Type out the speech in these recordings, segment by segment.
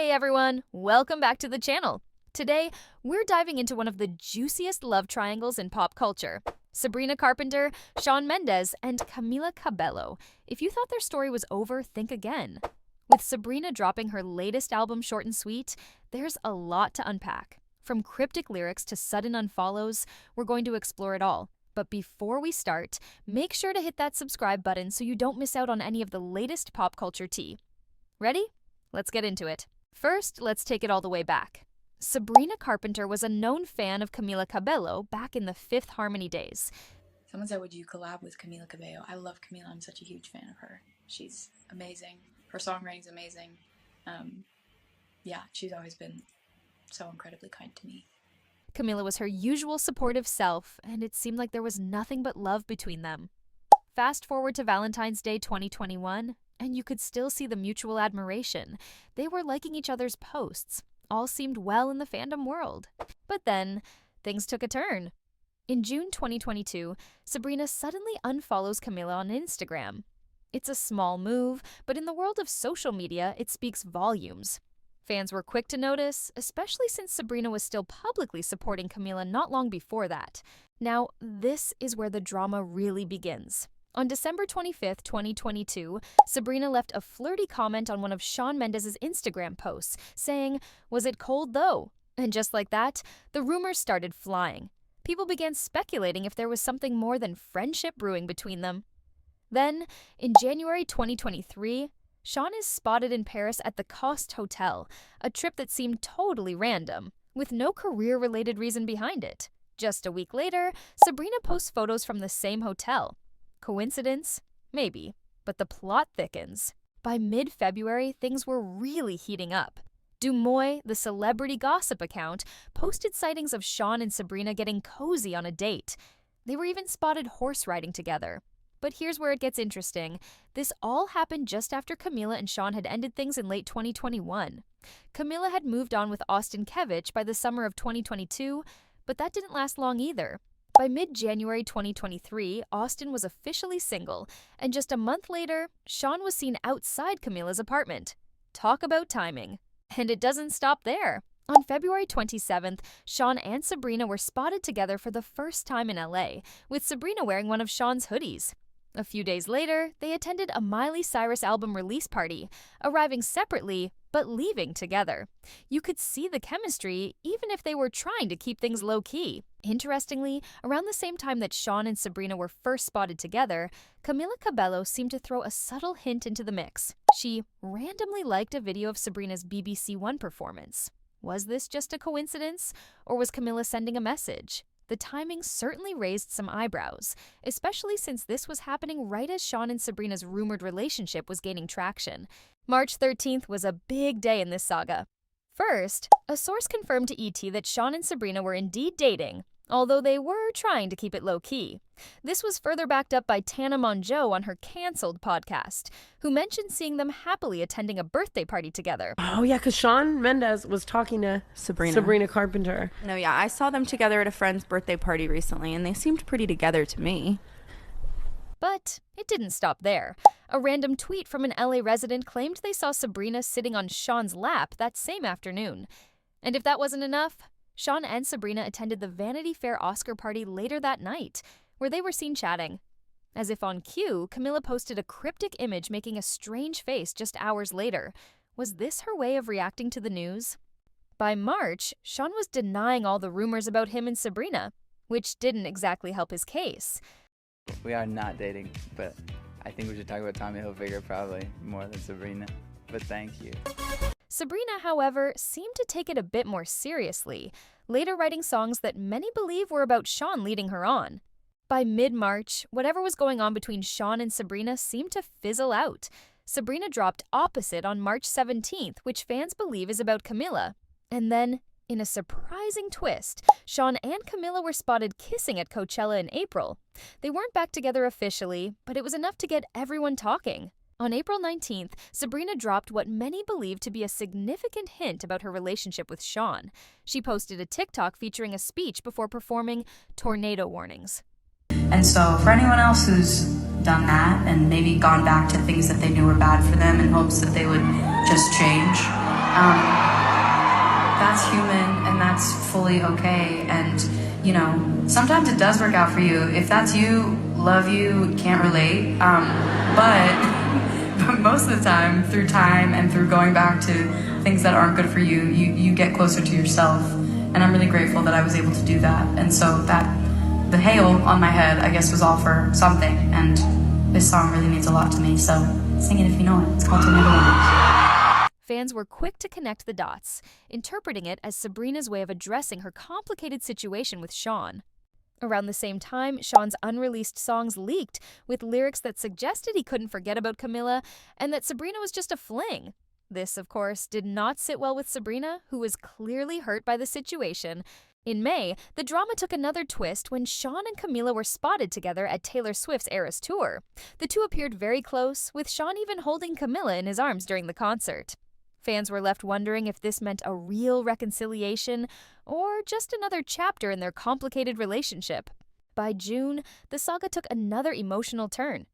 Hey everyone, welcome back to the channel. Today, we're diving into one of the juiciest love triangles in pop culture. Sabrina Carpenter, Shawn Mendes, and Camila Cabello. If you thought their story was over, think again. With Sabrina dropping her latest album Short and Sweet, there's a lot to unpack. From cryptic lyrics to sudden unfollows, we're going to explore it all. But before we start, make sure to hit that subscribe button so you don't miss out on any of the latest pop culture tea. Ready? Let's get into it. First, let's take it all the way back. Sabrina Carpenter was a known fan of Camila Cabello back in the Fifth Harmony days. Someone said, would you collab with Camila Cabello? I love Camila. I'm such a huge fan of her. She's amazing. Her songwriting's amazing. She's always been so incredibly kind to me. Camila was her usual supportive self, and it seemed like there was nothing but love between them. Fast forward to Valentine's Day 2021, and you could still see the mutual admiration. They were liking each other's posts. All seemed well in the fandom world. But then, things took a turn. In June 2022, Sabrina suddenly unfollows Camila on Instagram. It's a small move, but in the world of social media, it speaks volumes. Fans were quick to notice, especially since Sabrina was still publicly supporting Camila not long before that. Now, this is where the drama really begins. On December 25th, 2022, Sabrina left a flirty comment on one of Shawn Mendes' Instagram posts, saying, "Was it cold though?" And just like that, the rumors started flying. People began speculating if there was something more than friendship brewing between them. Then, in January 2023, Shawn is spotted in Paris at the Coste Hotel, a trip that seemed totally random, with no career-related reason behind it. Just a week later, Sabrina posts photos from the same hotel. Coincidence? Maybe. But the plot thickens. By mid-February, things were really heating up. Dumois, the celebrity gossip account, posted sightings of Shawn and Sabrina getting cozy on a date. They were even spotted horse riding together. But here's where it gets interesting. This all happened just after Camila and Shawn had ended things in late 2021. Camila had moved on with Austin Kevich by the summer of 2022, but that didn't last long either. By mid-January 2023, Austin was officially single, and just a month later, Shawn was seen outside Camila's apartment. Talk about timing. And it doesn't stop there. On February 27th, Shawn and Sabrina were spotted together for the first time in LA, with Sabrina wearing one of Shawn's hoodies. A few days later, they attended a Miley Cyrus album release party, arriving separately, but leaving together. You could see the chemistry, even if they were trying to keep things low-key. Interestingly, around the same time that Shawn and Sabrina were first spotted together, Camila Cabello seemed to throw a subtle hint into the mix. She randomly liked a video of Sabrina's BBC One performance. Was this just a coincidence, or was Camila sending a message? The timing certainly raised some eyebrows, especially since this was happening right as Shawn and Sabrina's rumored relationship was gaining traction. March 13th was a big day in this saga. First, a source confirmed to ET that Shawn and Sabrina were indeed dating, although they were trying to keep it low-key. This was further backed up by Tana Mongeau on her Cancelled podcast, who mentioned seeing them happily attending a birthday party together. Oh yeah, because Shawn Mendes was talking to Sabrina Carpenter. No, yeah, I saw them together at a friend's birthday party recently, and they seemed pretty together to me. But it didn't stop there. A random tweet from an LA resident claimed they saw Sabrina sitting on Shawn's lap that same afternoon. And if that wasn't enough, Shawn and Sabrina attended the Vanity Fair Oscar party later that night, where they were seen chatting. As if on cue, Camila posted a cryptic image making a strange face just hours later. Was this her way of reacting to the news? By March, Shawn was denying all the rumors about him and Sabrina, which didn't exactly help his case. We are not dating, but I think we should talk about Tommy Hilfiger probably more than Sabrina. But thank you. Sabrina, however, seemed to take it a bit more seriously, later writing songs that many believe were about Shawn leading her on. By mid-March, whatever was going on between Shawn and Sabrina seemed to fizzle out. Sabrina dropped Opposite on March 17th, which fans believe is about Camila. And then, in a surprising twist, Shawn and Camila were spotted kissing at Coachella in April. They weren't back together officially, but it was enough to get everyone talking. On April 19th, Sabrina dropped what many believe to be a significant hint about her relationship with Shawn. She posted a TikTok featuring a speech before performing Tornado Warnings. And so for anyone else who's done that and maybe gone back to things that they knew were bad for them in hopes that they would just change, human and that's fully okay. And, you know, sometimes it does work out for you. If that's you, love you, can't relate. But most of the time, through time and through going back to things that aren't good for you, you get closer to yourself. And I'm really grateful that I was able to do that. And so the hail on my head, I guess, was all for something. And this song really means a lot to me. So sing it if you know it. It's called Tornado Warning. Fans were quick to connect the dots, interpreting it as Sabrina's way of addressing her complicated situation with Shawn. Around the same time, Shawn's unreleased songs leaked with lyrics that suggested he couldn't forget about Camila and that Sabrina was just a fling. This, of course, did not sit well with Sabrina, who was clearly hurt by the situation. In May, the drama took another twist when Shawn and Camila were spotted together at Taylor Swift's Eras Tour. The two appeared very close, with Shawn even holding Camila in his arms during the concert. Fans were left wondering if this meant a real reconciliation or just another chapter in their complicated relationship. By June, the saga took another emotional turn.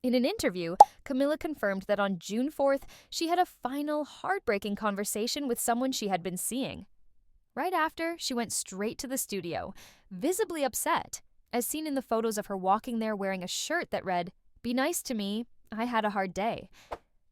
In an interview, Camila confirmed that on June 4th, she had a final heartbreaking conversation with someone she had been seeing. Right after, she went straight to the studio, visibly upset, as seen in the photos of her walking there wearing a shirt that read, "Be nice to me, I had a hard day."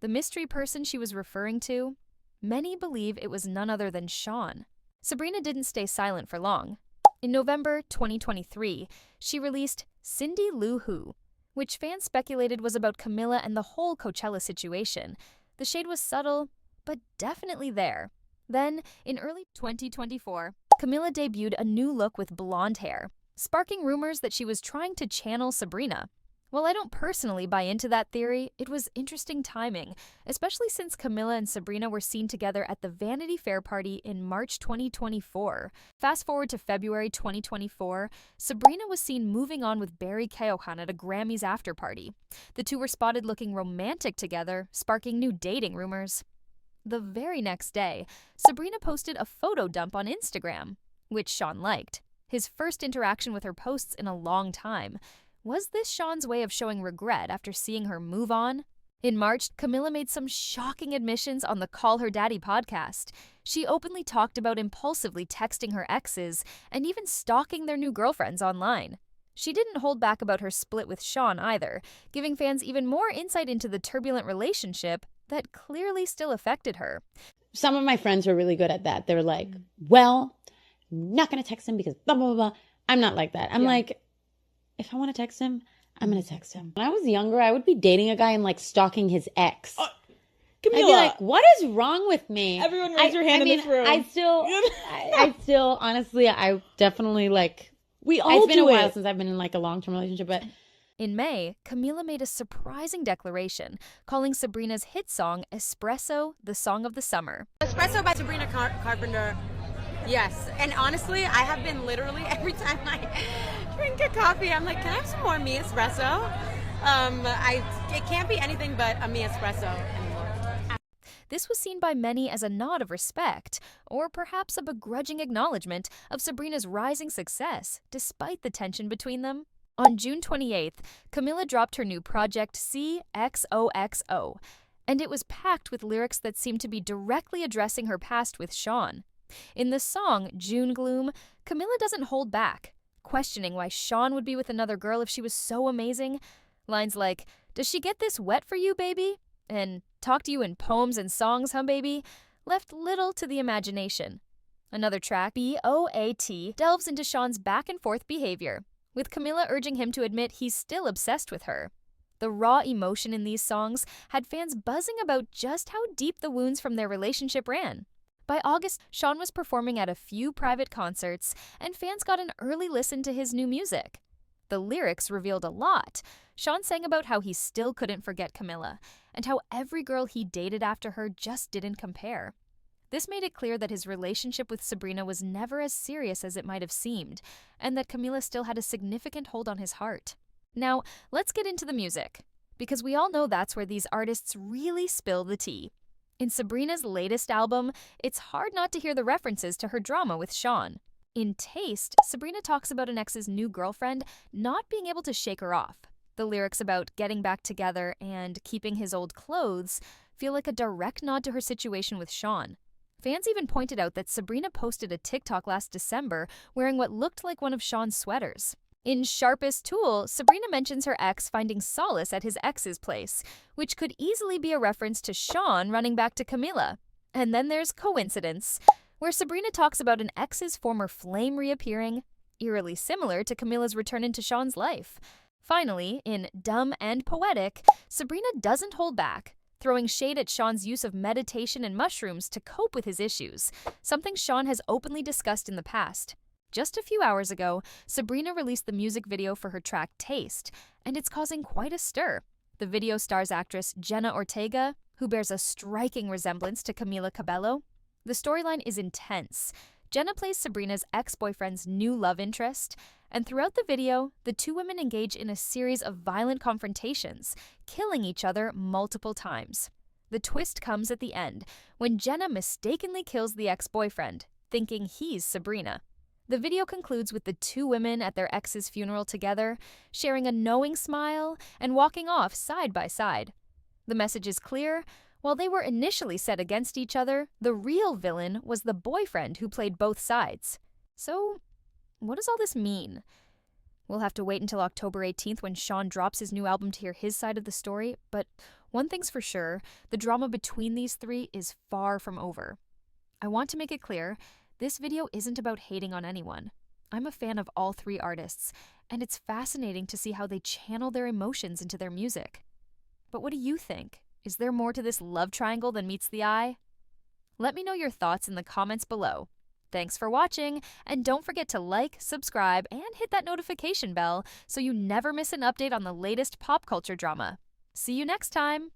The mystery person she was referring to? Many believe it was none other than Shawn. Sabrina didn't stay silent for long. In November 2023, she released Cindy Lou Who, which fans speculated was about Camila and the whole Coachella situation. The shade was subtle, but definitely there. Then, in early 2024, Camila debuted a new look with blonde hair, sparking rumors that she was trying to channel Sabrina. While I don't personally buy into that theory, it was interesting timing, especially since Camila and Sabrina were seen together at the Vanity Fair party in March 2024. Fast forward to February 2024, Sabrina was seen moving on with Barry Keoghan at a Grammys after-party. The two were spotted looking romantic together, sparking new dating rumors. The very next day, Sabrina posted a photo dump on Instagram, which Shawn liked. His first interaction with her posts in a long time. Was this Shawn's way of showing regret after seeing her move on? In March, Camila made some shocking admissions on the Call Her Daddy podcast. She openly talked about impulsively texting her exes and even stalking their new girlfriends online. She didn't hold back about her split with Shawn either, giving fans even more insight into the turbulent relationship that clearly still affected her. Some of my friends are really good at that. They're like, well, I'm not going to text him because blah, blah, blah. I'm not like that. I'm like, if I want to text him, I'm going to text him. When I was younger, I would be dating a guy and like stalking his ex. Camila. I'd be like, what is wrong with me? Everyone raise your hand in this room. I still, honestly, I definitely like, it's been a while since I've been in like a long-term relationship, but. In May, Camila made a surprising declaration, calling Sabrina's hit song Espresso the song of the summer. Espresso by Sabrina Carpenter. Yes, and honestly, I have been literally every time I drink a coffee, I'm like, can I have some more me espresso? It can't be anything but a me espresso anymore. This was seen by many as a nod of respect, or perhaps a begrudging acknowledgement of Sabrina's rising success, despite the tension between them. On June 28th, Camila dropped her new project CXOXO, and it was packed with lyrics that seemed to be directly addressing her past with Shawn. In the song June Gloom, Camila doesn't hold back, questioning why Shawn would be with another girl if she was so amazing. Lines like, "Does she get this wet for you, baby?" and "Talk to you in poems and songs, huh, baby?" left little to the imagination. Another track, BOAT, delves into Shawn's back-and-forth behavior, with Camila urging him to admit he's still obsessed with her. The raw emotion in these songs had fans buzzing about just how deep the wounds from their relationship ran. By August, Shawn was performing at a few private concerts, and fans got an early listen to his new music. The lyrics revealed a lot. Shawn sang about how he still couldn't forget Camila, and how every girl he dated after her just didn't compare. This made it clear that his relationship with Sabrina was never as serious as it might have seemed, and that Camila still had a significant hold on his heart. Now, let's get into the music, because we all know that's where these artists really spill the tea. In Sabrina's latest album, it's hard not to hear the references to her drama with Shawn. In Taste, Sabrina talks about an ex's new girlfriend not being able to shake her off. The lyrics about getting back together and keeping his old clothes feel like a direct nod to her situation with Shawn. Fans even pointed out that Sabrina posted a TikTok last December wearing what looked like one of Shawn's sweaters. In Sharpest Tool, Sabrina mentions her ex finding solace at his ex's place, which could easily be a reference to Shawn running back to Camila. And then there's Coincidence, where Sabrina talks about an ex's former flame reappearing, eerily similar to Camila's return into Shawn's life. Finally, in Dumb and Poetic, Sabrina doesn't hold back, throwing shade at Shawn's use of meditation and mushrooms to cope with his issues, something Shawn has openly discussed in the past. Just a few hours ago, Sabrina released the music video for her track Taste, and it's causing quite a stir. The video stars actress Jenna Ortega, who bears a striking resemblance to Camila Cabello. The storyline is intense. Jenna plays Sabrina's ex-boyfriend's new love interest, and throughout the video, the two women engage in a series of violent confrontations, killing each other multiple times. The twist comes at the end, when Jenna mistakenly kills the ex-boyfriend, thinking he's Sabrina. The video concludes with the two women at their ex's funeral together, sharing a knowing smile and walking off side by side. The message is clear. While they were initially set against each other, the real villain was the boyfriend who played both sides. So, what does all this mean? We'll have to wait until October 18th when Shawn drops his new album to hear his side of the story, but one thing's for sure, the drama between these three is far from over. I want to make it clear, this video isn't about hating on anyone. I'm a fan of all three artists, and it's fascinating to see how they channel their emotions into their music. But what do you think? Is there more to this love triangle than meets the eye? Let me know your thoughts in the comments below. Thanks for watching, and don't forget to like, subscribe, and hit that notification bell so you never miss an update on the latest pop culture drama. See you next time!